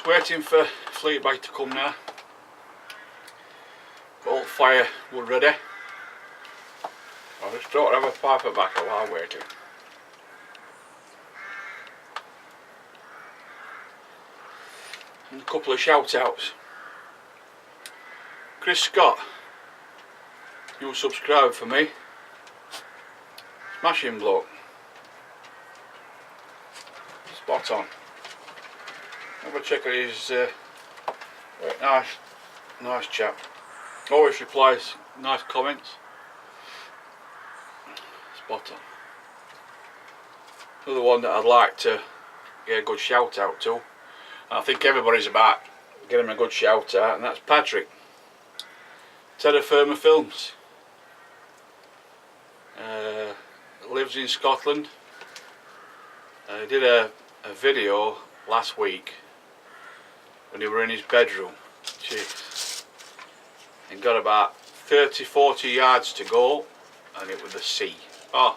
Just waiting for Fleabag to come now. Got all the firewood ready. I just don't have a pipe of tobacco while waiting. And a couple of shout outs. Chris Scott, you subscribe for me. Smashing bloke. Spot on. Have a check out his nice chap. Always replies nice comments. Spot on. Another one that I'd like to get a good shout out to, and I think everybody's about getting a good shout out, and that's Patrick. Terra Firma Films. Lives in Scotland. He did a video last week when he were in his bedroom. Jeez. And got about 30-40 yards to go, and it was the sea. Oh,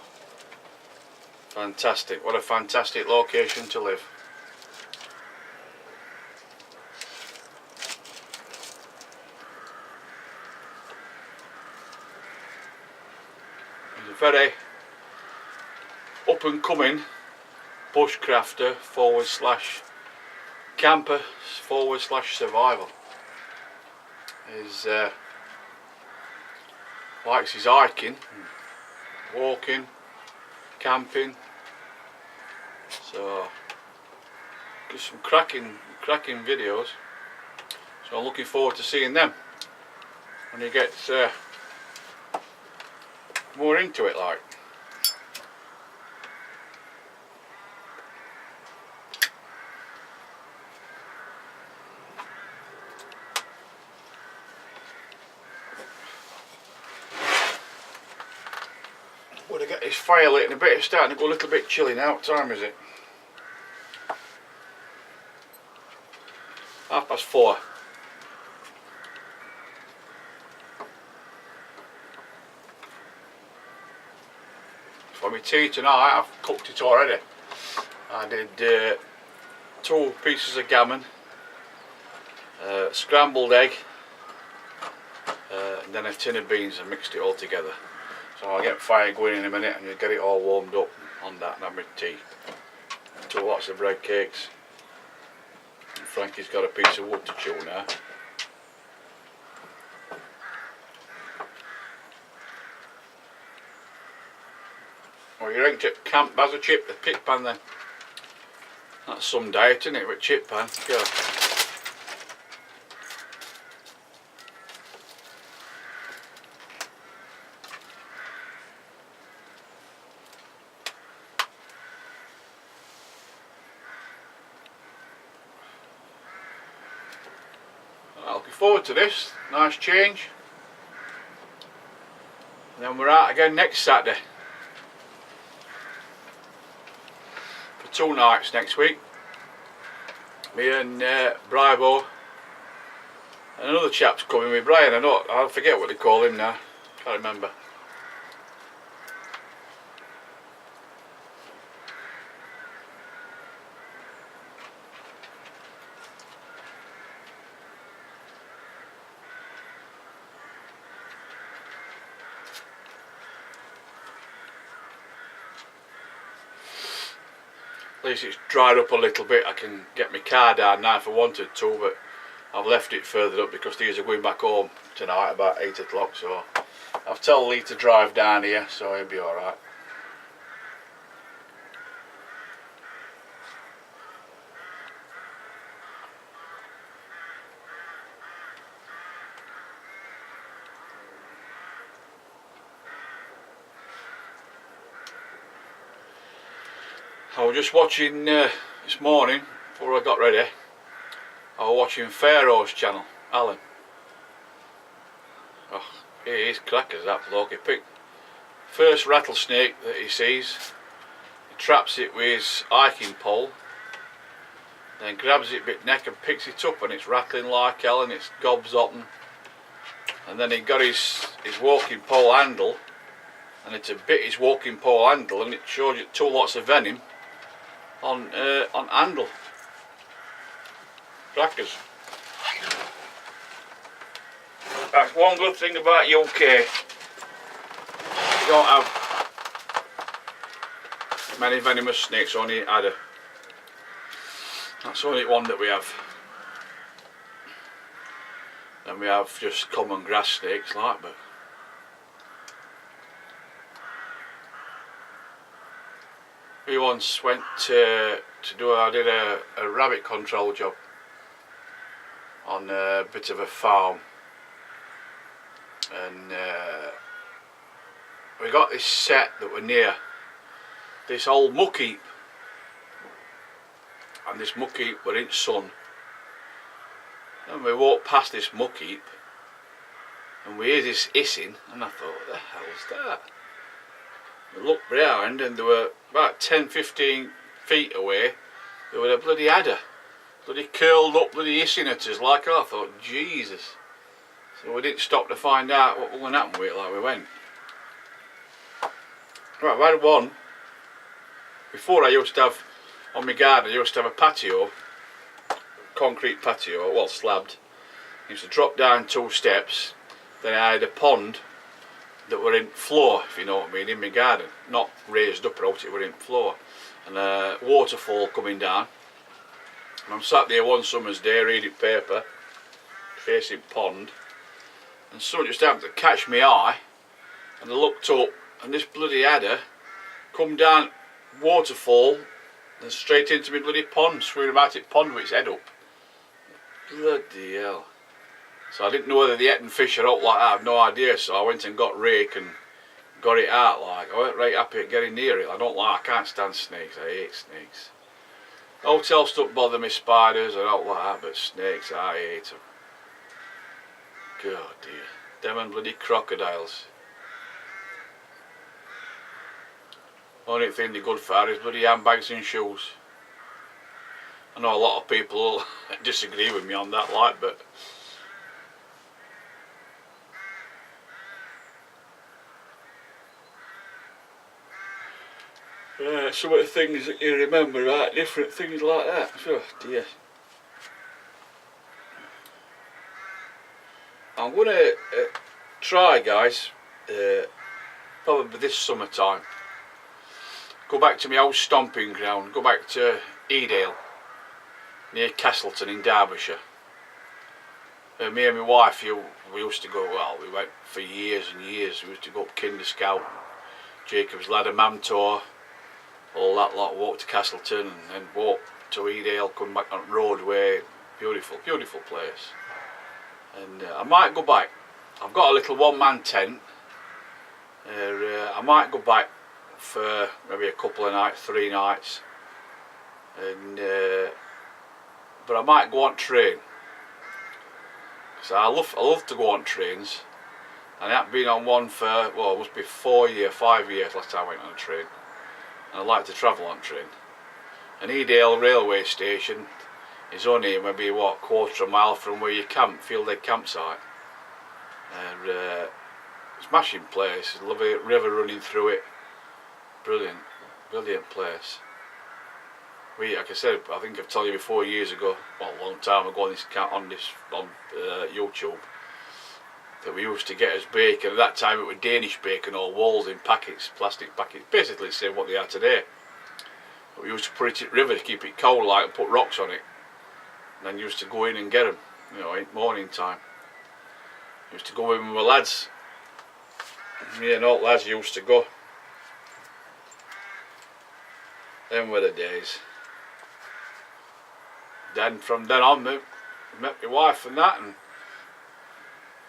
fantastic. What a fantastic location to live. He's a very up and coming bushcrafter / camper / survival. He's likes his hiking, walking, camping. So got some cracking videos. So I'm looking forward to seeing them when he gets more into it, like. Would have got his fire lit in a bit. It's starting to go a little bit chilly now. What time is it? 4:30. For my tea tonight, I've cooked it already. I did 2 pieces of gammon, scrambled egg, and then a tin of beans, and mixed it all together. So I'll get fire going in a minute and you'll get it all warmed up on that and have my tea. 2 lots of bread cakes. And Frankie's got a piece of wood to chew now. Well, you reckon to camp as a chip, the pit pan then? That's some diet, isn't it, with chip pan? Yeah. Looking forward to this, nice change. And then we're out again next Saturday for 2 nights next week. Me and Brybo and another chap's coming with Brian. I forget what they call him now, can't remember. At least it's dried up a little bit. I can get my car down now if I wanted to, but I've left it further up because these are going back home tonight about 8 o'clock, so I've told Lee to drive down here, so he'll be alright. I was just watching this morning before I got ready. I was watching Pharaoh's channel, Alan. Oh, he is crackers, that bloke. He picked first rattlesnake that he sees, he traps it with his hiking pole, then grabs it bit neck and picks it up, and it's rattling like hell and it's gobs open. And then he got his walking pole handle, and it's a bit his walking pole handle, and it shows you 2 lots of venom on handle. Crackers. That's one good thing about UK. You don't have many venomous snakes, only adder. That's the only one that we have. Then we have just common grass snakes like, but we once went to do, I did a rabbit control job on a bit of a farm, and we got this set that were near this old muck heap, and this muck heap were in sun, and we walked past this muck heap and we hear this hissing, and I thought, what the hell's that? We looked behind and there were about 10-15 feet away, there was a bloody adder, bloody curled up, bloody hissing at us like, I thought, Jesus. So we didn't stop to find out what was going to happen with it like we went. Right, I had one. Before I used to have, on my garden I used to have a patio, concrete patio, well slabbed. I used to drop down 2 steps, then I had a pond that were in floor, if you know what I mean, in my garden. Not raised up or out, it were in floor. And a waterfall coming down. And I'm sat there one summer's day reading paper, facing pond, and something just happened to catch my eye, and I looked up and this bloody adder come down waterfall and straight into my bloody pond, swimming about it pond with its head up. Bloody hell. So I didn't know whether they ate fish or out like that, I have no idea, so I went and got rake and got it out like. I weren't right happy at getting near it. I can't stand snakes, I hate snakes. Out else don't bother me, spiders or out like that, but snakes, I hate them. God dear. Them and bloody crocodiles. Only thing they're good for is bloody handbags and shoes. I know a lot of people disagree with me on that, like, but some of the things that you remember, right? Different things like that. Oh dear. I'm going to try, guys, probably this summertime, go back to my old stomping ground, go back to Edale, near Castleton in Derbyshire. Me and my wife, we used to go, well, we went for years and years, we used to go up Kinder Scout, Jacob's Ladder, Mamtor, all that lot, walk to Castleton and then walk to Edale, come back on Roadway, beautiful, beautiful place. And I might go back. I've got a little one-man tent. I might go back for maybe a couple of nights, 3 nights, and but I might go on train. So I love to go on trains, and I haven't been on one for, well, it must be 5 years last time I went on a train, and I like to travel on train. And Edale railway station is only maybe what, quarter of a mile from where you camp, Fleabag campsite. And smashing place, love it, river running through it, brilliant, brilliant place. Like I said, I think I've told you before, years ago, well, a long time ago on YouTube, that we used to get us bacon. At that time it was Danish bacon or walls in packets, plastic packets, basically the same what they are today. But we used to put it in the river to keep it cold, like, and put rocks on it. And then used to go in and get them, you know, in morning time. Used to go in with my lads. Me and all lads used to go. Them were the days. Then from then on, met my wife and that, and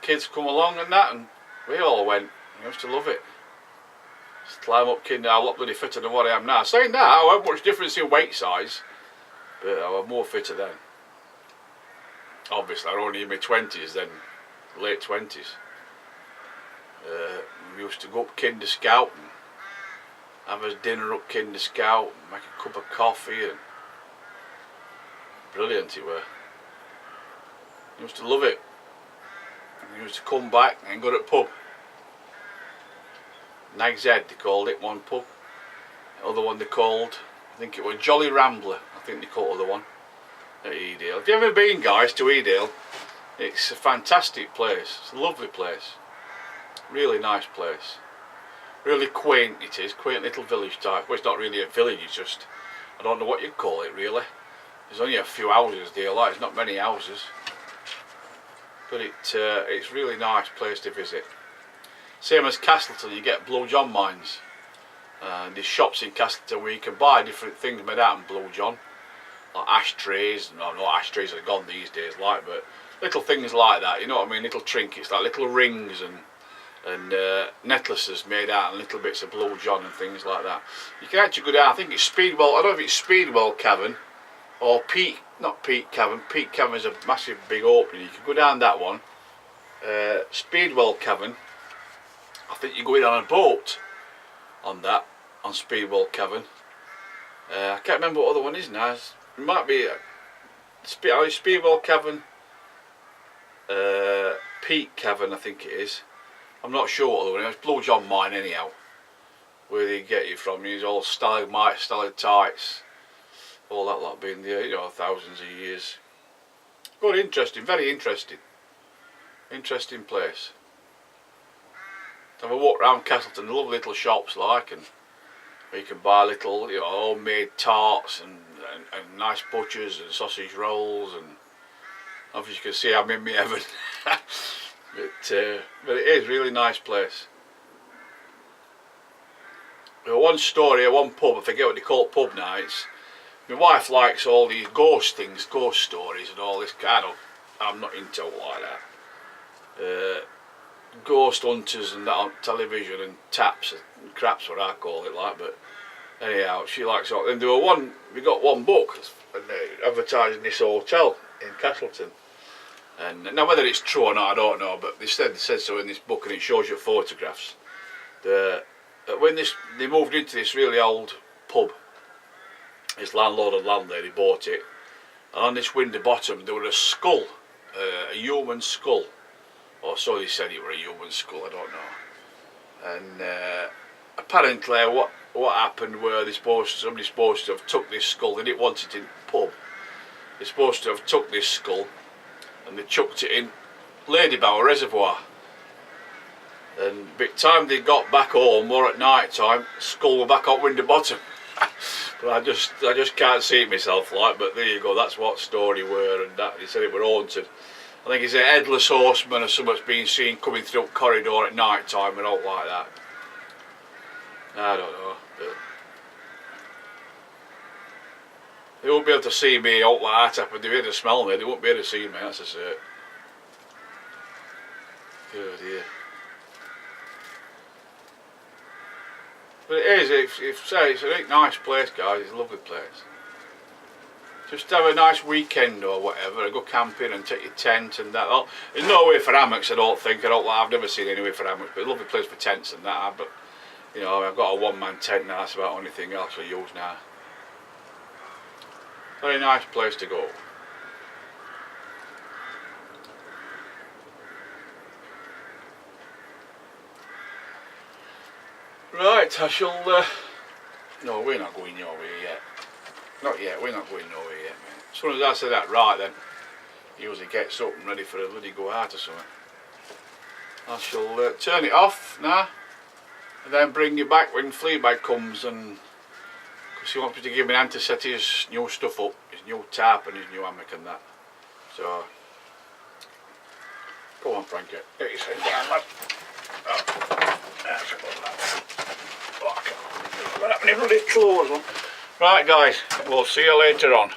kids come along and that, and we all went. We used to love it. Just climb up Kinder. I look bloody fitter than what I am now. Saying that, I haven't much difference in weight size, but I was more fitter then. Obviously, I was only in my 20s then, late 20s. We used to go up Kinder Scout and have us dinner up Kinder Scout, and make a cup of coffee, and brilliant it were. I used to love it. And we used to come back and go to the pub. Nag's Head they called it, one pub. The other one they called, I think it was Jolly Rambler, I think they called the other one. at Edale. If you've ever been, guys, to Edale, it's a fantastic place. It's a lovely place. Really nice place. Really quaint it is. Quaint little village type. Well, it's not really a village, it's just, I don't know what you'd call it really. There's only a few houses there, like there's not many houses. But it's a really nice place to visit. Same as Castleton, you get Blue John mines. There's shops in Castleton where you can buy different things made out of Blue John. Like ashtrays, no ashtrays are gone these days, like, but little things like that, you know what I mean, little trinkets, like little rings and necklaces made out of little bits of Blue John and things like that. You can actually go down, I think it's Speedwell, I don't know if it's Speedwell Cavern or not Peak Cavern. Peak Cavern is a massive big opening, you can go down that one. Speedwell Cavern, I think you go in on a boat on that, on Speedwell Cavern. I can't remember what other one is now. It might be Speedwell Cavern, Peak Cavern I think it is. I'm not sure what other one it is. Blue John mine anyhow. Where they get you from, it's all stalagmites, stalactites, all that lot being there, you know, thousands of years. Good, interesting, very interesting. Interesting place. Have a walk around Castleton, lovely little shops like, and where you can buy little, you know, homemade tarts and nice butchers and sausage rolls, and obviously you can see I'm in my heaven. but it is a really nice place. One story, one pub, I forget what they call it, pub nights. My wife likes all these ghost things, ghost stories and all this kind of, I'm not into it like that. Ghost hunters and that on television and taps and craps, what I call it, like, but anyhow, she likes all. And we got one book advertising this hotel in Castleton, and now whether it's true or not I don't know, but they said so in this book, and it shows you photographs. When they moved into this really old pub, this landlord and landlady bought it, and on this window bottom there was a skull, a human skull, or so they said it were a human skull, I don't know. And apparently what happened were somebody supposed to have took this skull. They didn't want it in the pub. They're supposed to have took this skull and they chucked it in Ladybower Reservoir. And by the time they got back home, or at night time, skull were back up window bottom. But I just can't see it myself, like. But there you go. That's what story were, and that they said it were haunted. I think it's a headless horseman or something's been seen coming through the corridor at night time and all like that. I don't know. But they won't be able to see me out like that, but they'll be able to smell me. They won't be able to see me, that's a cert. Oh dear. But it is, it's a really nice place, guys. It's a lovely place. Just have a nice weekend or whatever, go camping and take your tent and that. There's no way for hammocks, I don't think. I've never seen any way for hammocks, but a lovely place for tents and that. But you know, I've got a one-man tent now. That's about the only thing else I use now. Very nice place to go. Right, I shall. No, we're not going nowhere yet. Not yet, we're not going nowhere yet, mate. As soon as I say that right then, he usually gets up and ready for a bloody go out or something. I shall turn it off now, and then bring you back when Fleabag comes, and because he wants me to give me an hand to set his new stuff up, his new tarp and his new hammock and that. So, go on Frankie, get your head down lad. Oh, that's about that. Oh, I can't. What happened to bloody clothes on? Right guys, we'll see you later on.